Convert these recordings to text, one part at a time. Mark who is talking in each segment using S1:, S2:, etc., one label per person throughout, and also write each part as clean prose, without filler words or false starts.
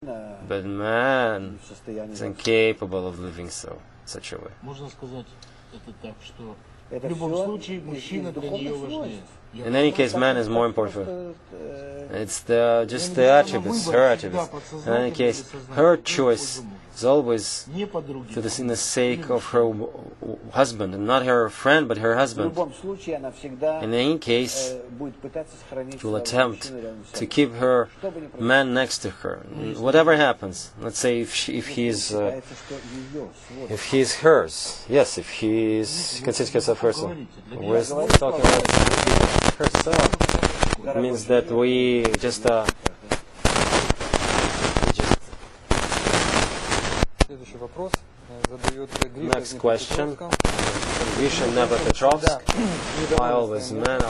S1: But man is incapable of living such a way. In any case, man is more important. It's just the attributes, her attributes. In any case, her choice is always in the sake of her husband, and not her friend, but her husband. In any case, she will attempt to keep her man next to her, whatever happens. Let's say if he's hers, yes, if he considers himself herself. We're talking about herself. It means that we just Next question. Vishen Nepetrovsk. Men are always not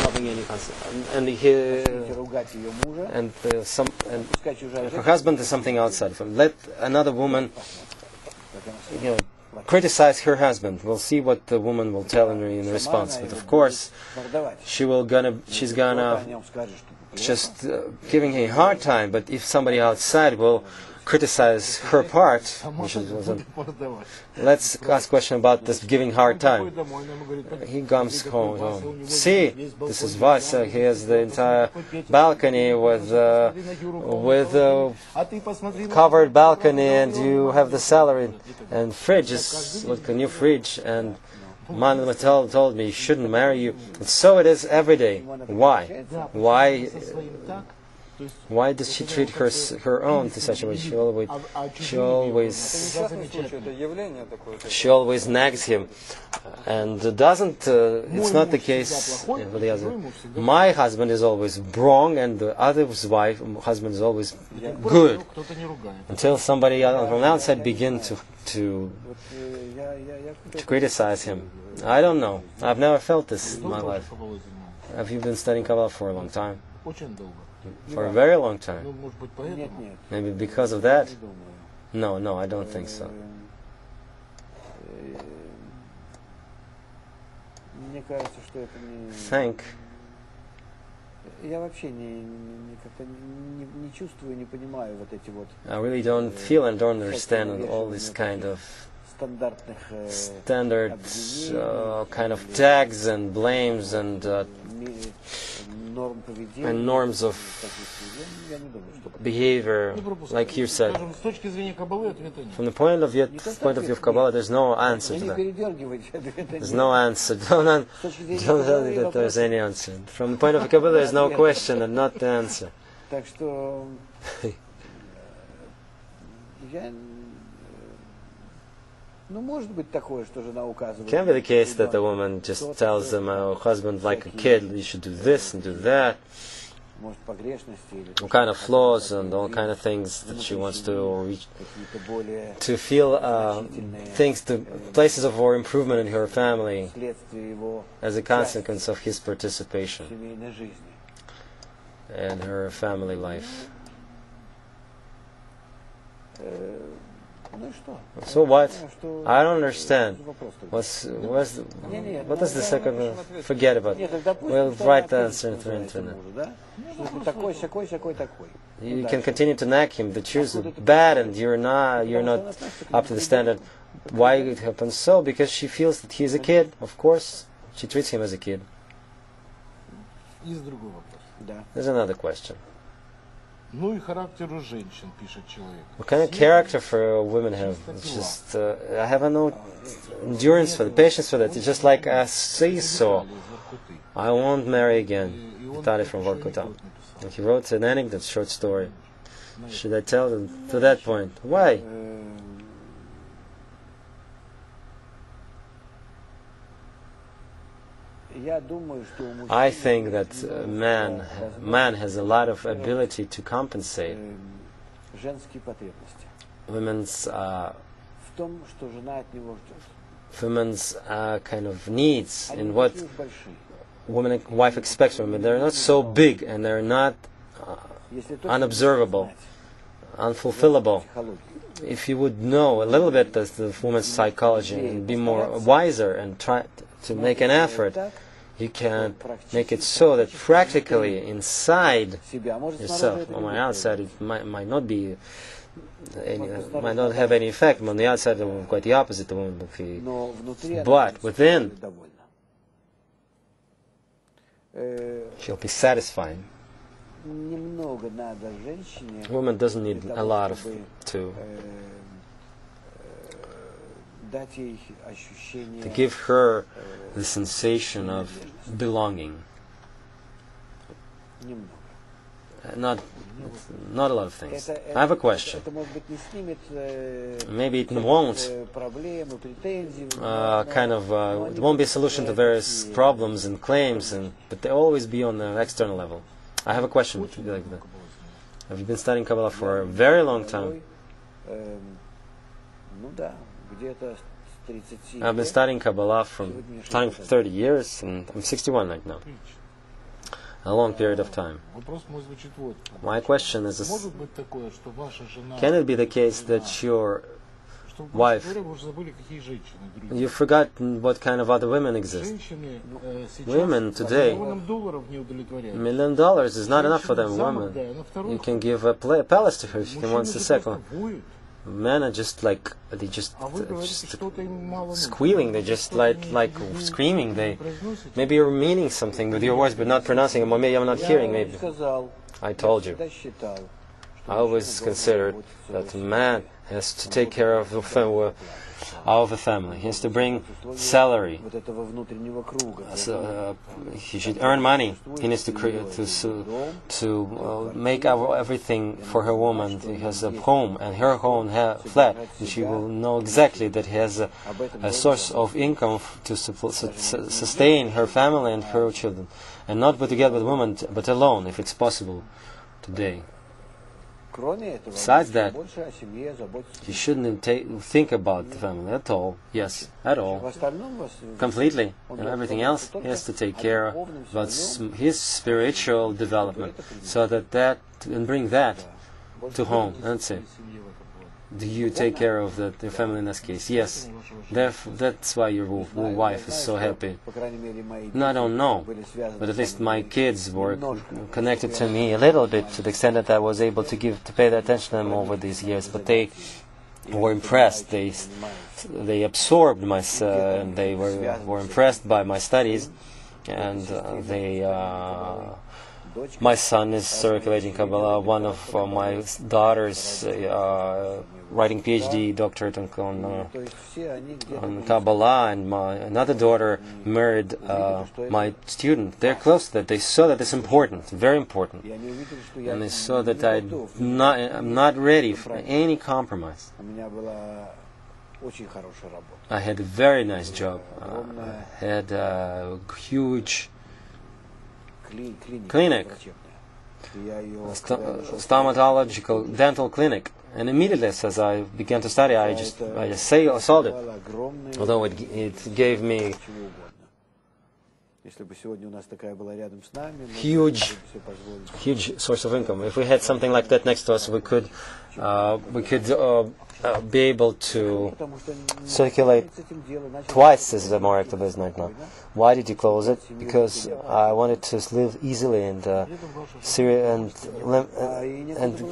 S1: loving any concept. And her husband is something outside of him. Let another woman, criticize her husband. We'll see what the woman will tell in response. But of course, she's gonna just giving a hard time. But if somebody outside will criticize her part, which wasn't. Let's ask a question about this giving hard time. He comes home. See, this is Vasa. He has the entire balcony with covered balcony, and you have the salary and fridge is like a new fridge. And Mama told me he shouldn't marry you. And so it is every day. Why? Why does she treat her own in such a way? She always nags him, and doesn't. It's not the case with the other. My husband is always wrong, and the other's husband is always good. Until somebody from outside begin to criticize him. I don't know. I've never felt this in my life. Have you been studying Kabbalah for a long time? For a very long time. Maybe because of that? No, I don't think so. Think. I really don't feel and don't understand all this kind of standard kind of tags and blames and norms of behavior, like you said. From the point of view of Kabbalah, there's no answer to that. There's no answer. Don't tell me that there's any answer. From the point of view of Kabbalah, there's no question and not the answer. Can be the case that the woman just tells them, "Oh, husband, like a kid, you should do this and do that." All kind of flaws and all kind of things that she wants to reach, to feel places of improvement in her family as a consequence of his participation in her family life. So what? I don't understand. What is the second? Forget about it. We'll write the answer into the internet. You can continue to nag him. The truth is bad, and you're not up to the standard. Why it happens so? Because she feels that he's a kid. Of course, she treats him as a kid. There's another question. What kind of character for women have? It's just I have no endurance for the patience for that. It's just like a seesaw. I won't marry again. Vitaly from Vorkuta. And he wrote an anecdote, short story. Should I tell them to that point? Why? I think that man has a lot of ability to compensate women's kind of needs in what wife expects from them. They're not so big, and they're not unobservable, unfulfillable. If you would know a little bit of the woman's psychology and be more wiser and try to make an effort, You can make it so that practically inside yourself, on the outside, it might not be might not have any effect. On the outside, the woman, quite the opposite. The woman will feel, but within, she'll be satisfied. A woman doesn't need a lot to give her the sensation of belonging. Not a lot of things. I have a question. Maybe it won't it won't be a solution to various problems and claims, but they always be on the external level. I have a question. Have you been studying Kabbalah for a very long time? I've been studying Kabbalah for 30 years, and I'm 61 right now. A long period of time. My question is this: can it be the case that your wife, you've forgotten what kind of other women exist? Women today, $1 million is not enough for them. Women, you can give a palace to her if you can once a second. Men are just like squealing. They just like screaming. Maybe you're meaning something with your words, but not pronouncing them. Or maybe I'm not hearing. Maybe I told you. I always considered that a man has to take care of the family. He has to bring salary. He should earn money. He needs to make everything for her woman. He has a home, and her home flat, and she will know exactly that he has a source of income to sustain her family and her children, and not put together with a woman, but alone, if it's possible today. Besides that, he shouldn't think about the family at all. Yes, at all. Completely. And everything else he has to take care of about his spiritual development, so and bring that to home. That's it. Do you take care of the family in this case? Yes. That's why your wife is so happy. No, I don't know. But at least my kids were connected to me a little bit, to the extent that I was able to pay the attention to them over these years. But they were impressed. They absorbed and they were impressed by my studies, and my son is circulating Kabbalah. One of my daughters writing PhD doctorate on Kabbalah, and another daughter married my student. They're close to that. They saw that it's important, very important, and they saw that I'm not ready for any compromise. I had a very nice job. I had a huge clinic, stomatological dental clinic, and immediately as I began to study, I just sold it. Although it gave me huge source of income. If we had something like that next to us, we could be able to circulate twice as more active as right now. Why did you close it? Because I wanted to live easily and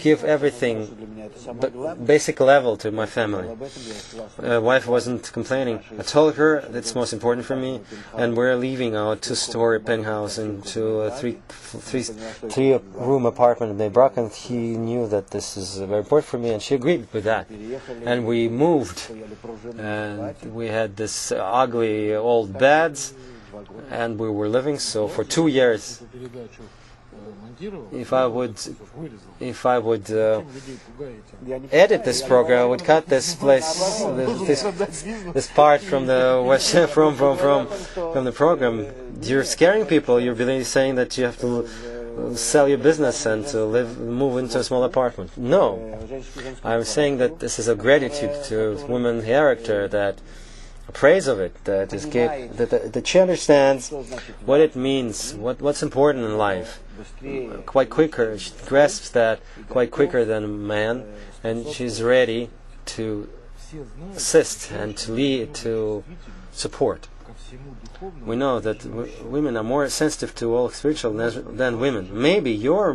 S1: give everything basic level to my family. My wife wasn't complaining. I told her that's most important for me, and we're leaving our 2-story penthouse into a 3-room apartment in Beybrok, and he knew that this is very important for me, and she agreed with that. And we moved, and we had this ugly old beds, and we were living so for 2 years. If I would edit this program, I would cut this place, this part from the from the program. You're scaring people. You're really saying that you have to sell your business and to move into a small apartment. No, I'm saying that this is a gratitude to women's character, that a praise of it, that she understands what it means, what's important in life. Quite quicker, she grasps that quite quicker than a man, and she's ready to assist and to lead, to support. We know that women are more sensitive to all spiritual than women. Maybe your